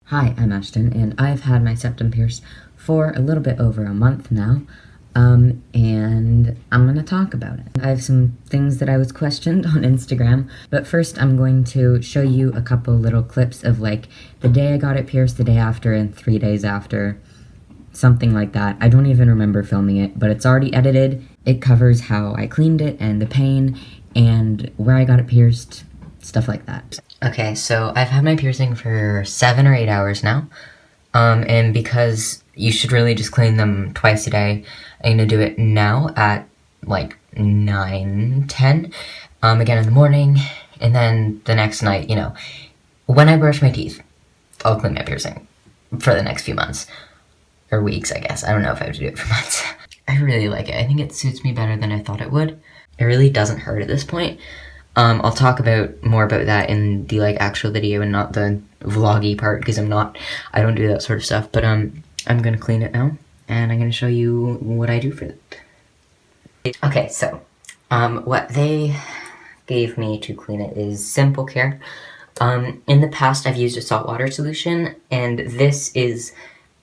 Hi, I'm Ashton, and I've had my septum pierced for a little bit over a month now, and I'm gonna talk about it. I have some things that I was questioned on Instagram, but first I'm going to show you a couple little clips of like the day I got it pierced, the day after, and 3 days after, something like that. I don't even remember filming it, but it's already edited. It covers how I cleaned it and the pain and where I got it pierced, stuff like that. Okay, so I've had my piercing for 7 or 8 hours now, and because you should really just clean them twice a day, I'm gonna do it now at like 9, 10, again in the morning, and then the next night, when I brush my teeth, I'll clean my piercing for the next few months, or weeks, I guess. I don't know if I have to do it for months. I really like it. I think it suits me better than I thought it would. It really doesn't hurt at this point. I'll talk more about that in the actual video and not the vloggy part because I don't do that sort of stuff. But I'm gonna clean it now and I'm gonna show you what I do for it. Okay, so what they gave me to clean it is simple care. In the past I've used a saltwater solution, and this is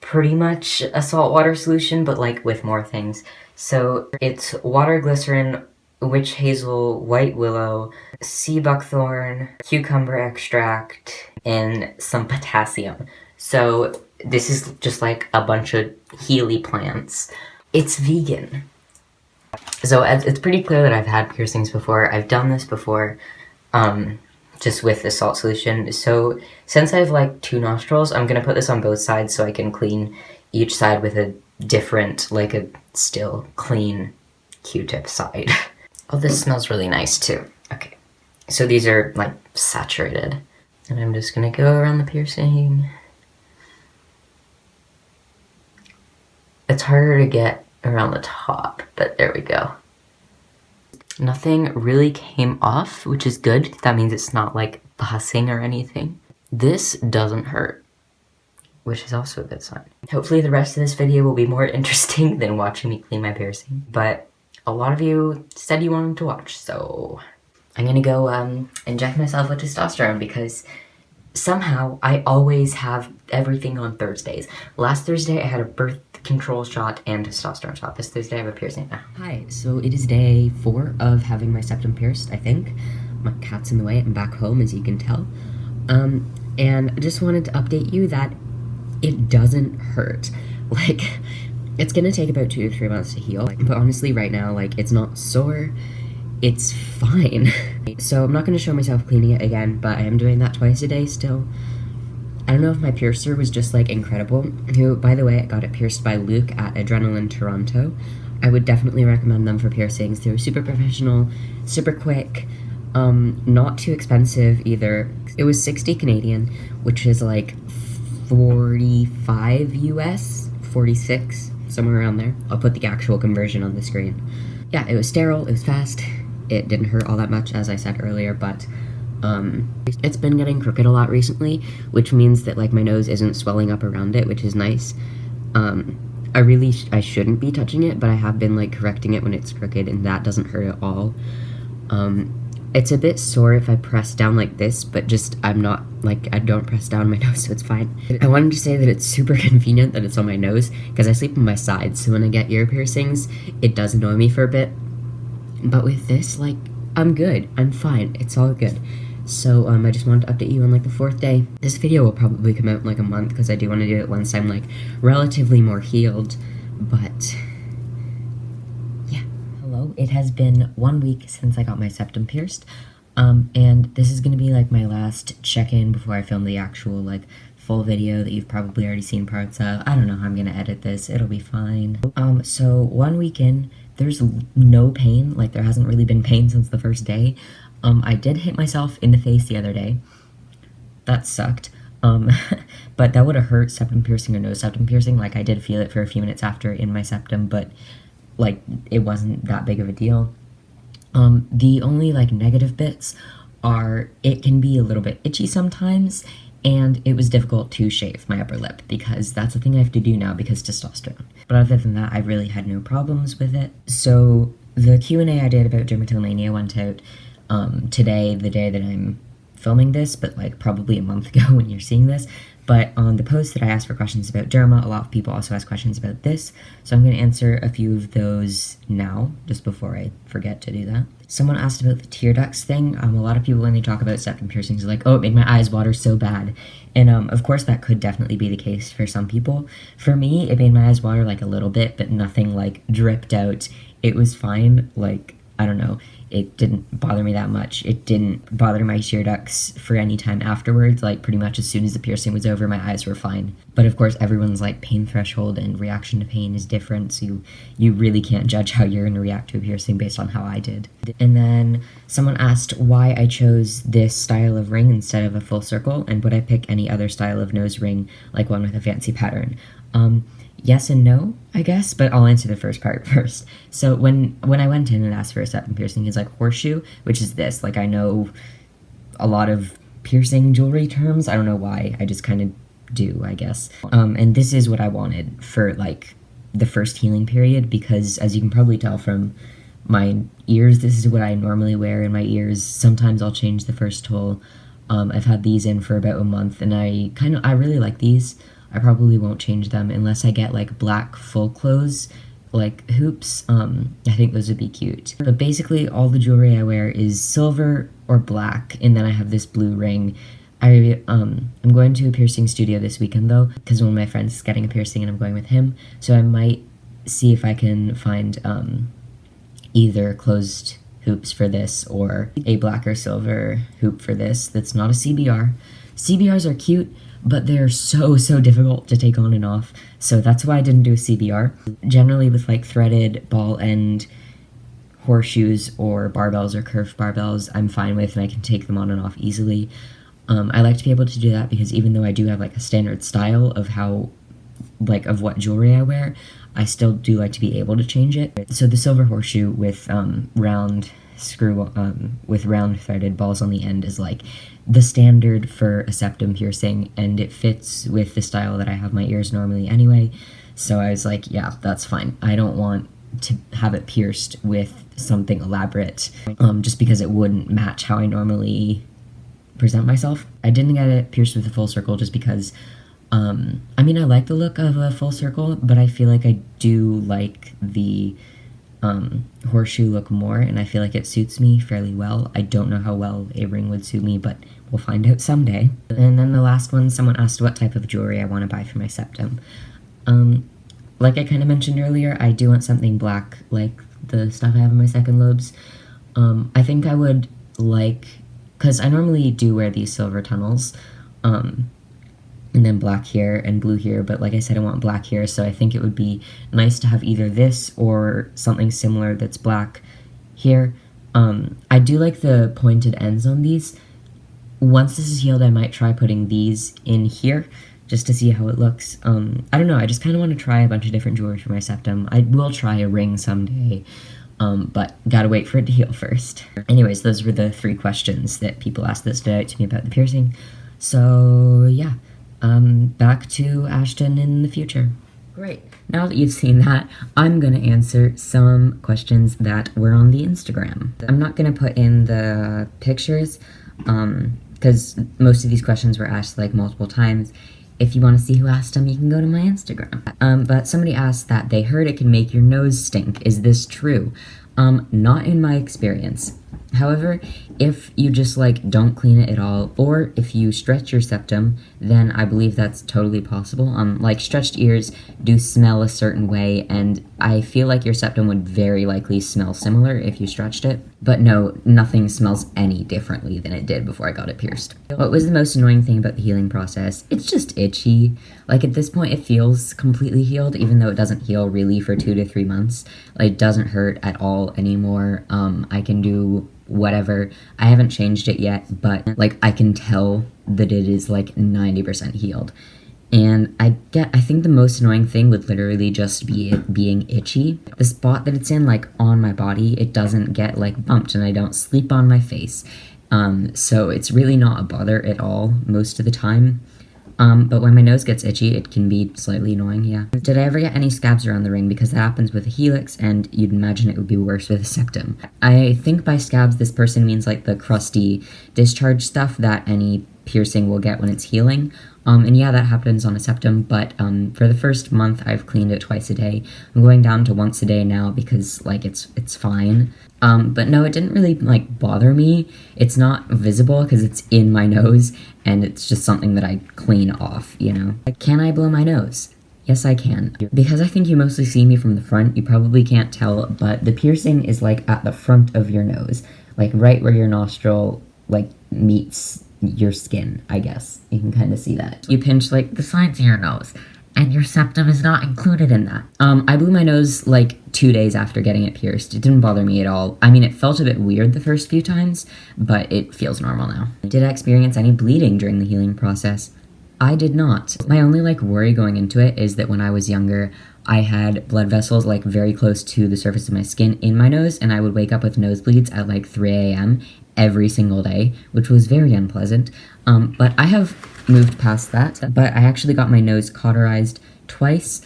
pretty much a saltwater solution but with more things. So it's water, glycerin, witch hazel, white willow, sea buckthorn, cucumber extract, and some potassium. So this is just a bunch of healy plants. It's vegan. So it's pretty clear that I've had piercings before. I've done this before, just with the salt solution. So since I have 2 nostrils, I'm gonna put this on both sides so I can clean each side with a different, a still clean Q-tip side. Oh, this smells really nice too. Okay, so these are saturated. And I'm just gonna go around the piercing. It's harder to get around the top, but there we go. Nothing really came off, which is good. That means it's not bussing or anything. This doesn't hurt, which is also a good sign. Hopefully the rest of this video will be more interesting than watching me clean my piercing, but a lot of you said you wanted to watch, so I'm gonna go inject myself with testosterone because somehow I always have everything on Thursdays. Last Thursday I had a birth control shot and testosterone shot. This Thursday I have a piercing now. Hi, so it is day 4 of having my septum pierced, I think. My cat's in the way, I'm back home as you can tell. And I just wanted to update you that it doesn't hurt. It's gonna take about 2 to 3 months to heal, but honestly right now, it's not sore, it's fine. So I'm not gonna show myself cleaning it again, but I am doing that twice a day still. I don't know if my piercer was just incredible, who, by the way, I got it pierced by Luke at Adrenaline Toronto. I would definitely recommend them for piercings. They were super professional, super quick, not too expensive either. It was 60 Canadian, which is 45 US, 46, somewhere around there. I'll put the actual conversion on the screen. Yeah, it was sterile, it was fast, it didn't hurt all that much, as I said earlier, but it's been getting crooked a lot recently, which means that my nose isn't swelling up around it, which is nice. I shouldn't be touching it, but I have been correcting it when it's crooked, and that doesn't hurt at all. It's a bit sore if I press down like this, but I don't press down my nose, so it's fine. I wanted to say that it's super convenient that it's on my nose, because I sleep on my side, so when I get ear piercings, it does annoy me for a bit. But with this, I'm good. I'm fine. It's all good. So, I just wanted to update you on the 4th day. This video will probably come out in a month, because I do want to do it once I'm relatively more healed, but yeah. Hello, it has been 1 week since I got my septum pierced, and this is gonna be my last check-in before I film the actual full video that you've probably already seen parts of. I don't know how I'm gonna edit this, it'll be fine. So 1 week in, there's no pain, there hasn't really been pain since the first day. I did hit myself in the face the other day. That sucked. But that would have hurt, septum piercing or no septum piercing. I did feel it for a few minutes after in my septum, but it wasn't that big of a deal. The only negative bits are it can be a little bit itchy sometimes, and it was difficult to shave my upper lip because that's a thing I have to do now because testosterone. But other than that, I really had no problems with it. So the Q&A I did about dermatomania went out today, the day that I'm filming this, but like probably a month ago when you're seeing this. But on the post that I asked for questions about derma, a lot of people also ask questions about this, so I'm going to answer a few of those now, just before I forget to do that. Someone asked about the tear ducts thing. A lot of people, when they talk about septum piercings, are like, oh, it made my eyes water so bad. And of course that could definitely be the case for some people. For me, it made my eyes water like a little bit, but nothing like dripped out. It was fine, like, I don't know, it didn't bother me that much. It didn't bother my tear ducts for any time afterwards, like pretty much as soon as the piercing was over, my eyes were fine. But of course everyone's like pain threshold and reaction to pain is different, so you really can't judge how you're gonna react to a piercing based on how I did. And then someone asked why I chose this style of ring instead of a full circle, and would I pick any other style of nose ring, like one with a fancy pattern. Yes and no, I guess, but I'll answer the first part first. So when I went in and asked for a septum piercing, he's like, horseshoe, which is this. Like, I know a lot of piercing jewelry terms. I don't know why. I just kind of do, I guess. And this is what I wanted for, like, the first healing period, because as you can probably tell from my ears, this is what I normally wear in my ears. Sometimes I'll change the first hole. I've had these in for about a month, and I really like these. I probably won't change them unless I get like black full clothes, like hoops. I think those would be cute. But basically all the jewelry I wear is silver or black, and then I have this blue ring. I'm going to a piercing studio this weekend though, because one of my friends is getting a piercing and I'm going with him. So I might see if I can find either closed hoops for this or a black or silver hoop for this that's not a CBR. CBRs are cute, but they're so difficult to take on and off, so that's why I didn't do a CBR. Generally with like threaded ball end horseshoes or barbells or curved barbells, I'm fine with, and I can take them on and off easily. I like to be able to do that because even though I do have like a standard style of of what jewelry I wear, I still do like to be able to change it. So the silver horseshoe with round threaded balls on the end is like the standard for a septum piercing, and it fits with the style that I have my ears normally anyway, so I was like, yeah, that's fine. I don't want to have it pierced with something elaborate, just because it wouldn't match how I normally present myself. I didn't get it pierced with a full circle just because, I mean, I like the look of a full circle, but I feel like I do like the horseshoe look more, and I feel like it suits me fairly well. I don't know how well a ring would suit me, but we'll find out someday. And then the last one, someone asked what type of jewelry I want to buy for my septum. Like I kind of mentioned earlier, I do want something black, like the stuff I have in my second lobes. I think I would like, because I normally do wear these silver tunnels, and then black here and blue here, but like I said, I want black here, so I think it would be nice to have either this or something similar that's black here. I do like the pointed ends on these. Once this is healed, I might try putting these in here, just to see how it looks. I don't know, I just kind of want to try a bunch of different jewelry for my septum. I will try a ring someday, but gotta wait for it to heal first. Anyways, those were the 3 questions that people asked that stood out to me about the piercing. So yeah. Back to Ashton in the future. Great. Now that you've seen that, I'm going to answer some questions that were on the Instagram. I'm not going to put in the pictures, because most of these questions were asked like multiple times. If you want to see who asked them, you can go to my Instagram. But somebody asked that they heard it can make your nose stink. Is this true? Not in my experience. However, if you just like don't clean it at all, or if you stretch your septum, then I believe that's totally possible. Like stretched ears do smell a certain way, and I feel like your septum would very likely smell similar if you stretched it. But no, nothing smells any differently than it did before I got it pierced. What was the most annoying thing about the healing process? It's just itchy. Like at this point it feels completely healed, even though it doesn't heal really for 2 to 3 months. Like it doesn't hurt at all anymore. I can do whatever. I haven't changed it yet, but like I can tell that it is like 90% healed. And I think the most annoying thing would literally just be it being itchy. The spot that it's in, like on my body, it doesn't get like bumped, and I don't sleep on my face. So it's really not a bother at all most of the time. But when my nose gets itchy, it can be slightly annoying, yeah. Did I ever get any scabs around the ring? Because that happens with a helix, and you'd imagine it would be worse with a septum. I think by scabs, this person means like the crusty discharge stuff that any piercing will get when it's healing. And yeah, that happens on a septum, but for the first month, I've cleaned it twice a day. I'm going down to once a day now because, like, it's fine. But no, it didn't really, like, bother me. It's not visible because it's in my nose, and it's just something that I clean off, you know? Can I blow my nose? Yes, I can. Because I think you mostly see me from the front, you probably can't tell, but the piercing is, like, at the front of your nose. Like, right where your nostril, like, meets your skin, I guess. You can kind of see that. You pinch, like, the sides of your nose, and your septum is not included in that. I blew my nose, like, 2 days after getting it pierced. It didn't bother me at all. I mean, it felt a bit weird the first few times, but it feels normal now. Did I experience any bleeding during the healing process? I did not. My only, like, worry going into it is that when I was younger, I had blood vessels, like, very close to the surface of my skin in my nose, and I would wake up with nosebleeds at, like, 3 a.m. every single day, which was very unpleasant. But I have moved past that. But I actually got my nose cauterized twice,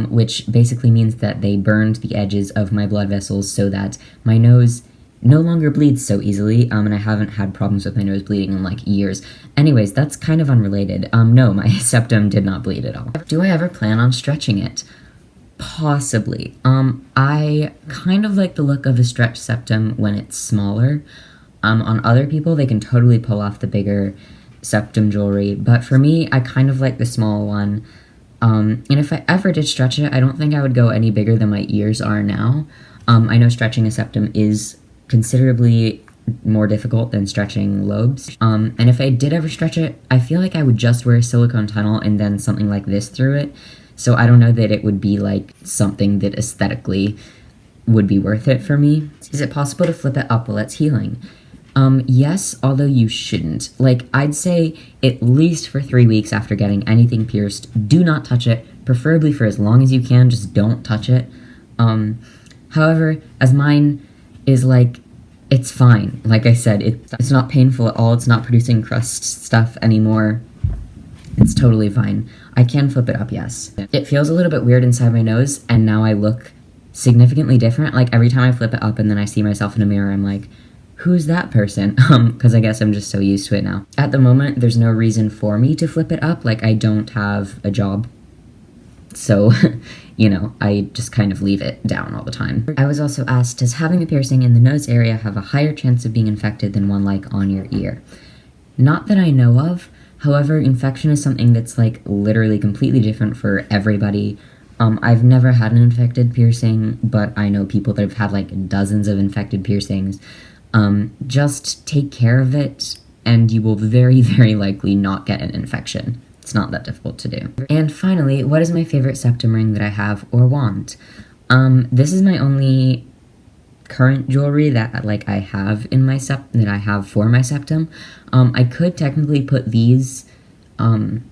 which basically means that they burned the edges of my blood vessels so that my nose no longer bleeds so easily, and I haven't had problems with my nose bleeding in, like, years. Anyways, that's kind of unrelated. No, my septum did not bleed at all. Do I ever plan on stretching it? Possibly. I kind of like the look of a stretched septum when it's smaller. On other people, they can totally pull off the bigger septum jewelry, but for me, I kind of like the small one. And if I ever did stretch it, I don't think I would go any bigger than my ears are now. I know stretching a septum is considerably more difficult than stretching lobes. And if I did ever stretch it, I feel like I would just wear a silicone tunnel and then something like this through it. So I don't know that it would be like something that aesthetically would be worth it for me. Is it possible to flip it up while it's healing? Yes, although you shouldn't. Like, I'd say at least for 3 weeks after getting anything pierced, do not touch it, preferably for as long as you can, just don't touch it. However, as mine is, like, it's fine. Like I said, it's not painful at all, it's not producing crust stuff anymore. It's totally fine. I can flip it up, yes. It feels a little bit weird inside my nose, and now I look significantly different. Like, every time I flip it up and then I see myself in a mirror, I'm like, who's that person? Because I guess I'm just so used to it now. At the moment, there's no reason for me to flip it up. Like, I don't have a job. So, you know, I just kind of leave it down all the time. I was also asked, does having a piercing in the nose area have a higher chance of being infected than one like on your ear? Not that I know of. However, infection is something that's, like, literally completely different for everybody. I've never had an infected piercing, but I know people that have had, like, dozens of infected piercings. Just take care of it, and you will very, very likely not get an infection. It's not that difficult to do. And finally, what is my favorite septum ring that I have or want? This is my only current jewelry that, like, I have in my that I have for my septum. I could technically put these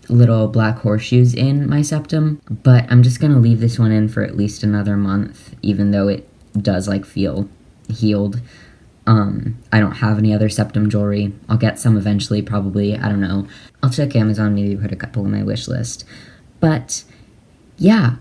little black horseshoes in my septum, but I'm just gonna leave this one in for at least another month, even though it does, like, feel healed. I don't have any other septum jewelry. I'll get some eventually, probably. I don't know. I'll check Amazon, maybe put a couple on my wish list. But, yeah,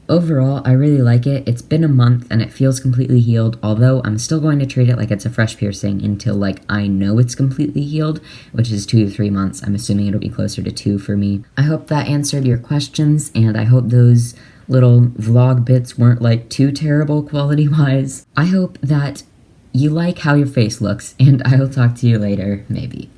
overall, I really like it. It's been a month, and it feels completely healed, although I'm still going to treat it like it's a fresh piercing until, like, I know it's completely healed, which is 2 to 3 months. I'm assuming it'll be closer to 2 for me. I hope that answered your questions, and I hope those little vlog bits weren't, like, too terrible quality-wise. I hope that you like how your face looks, and I will talk to you later, maybe.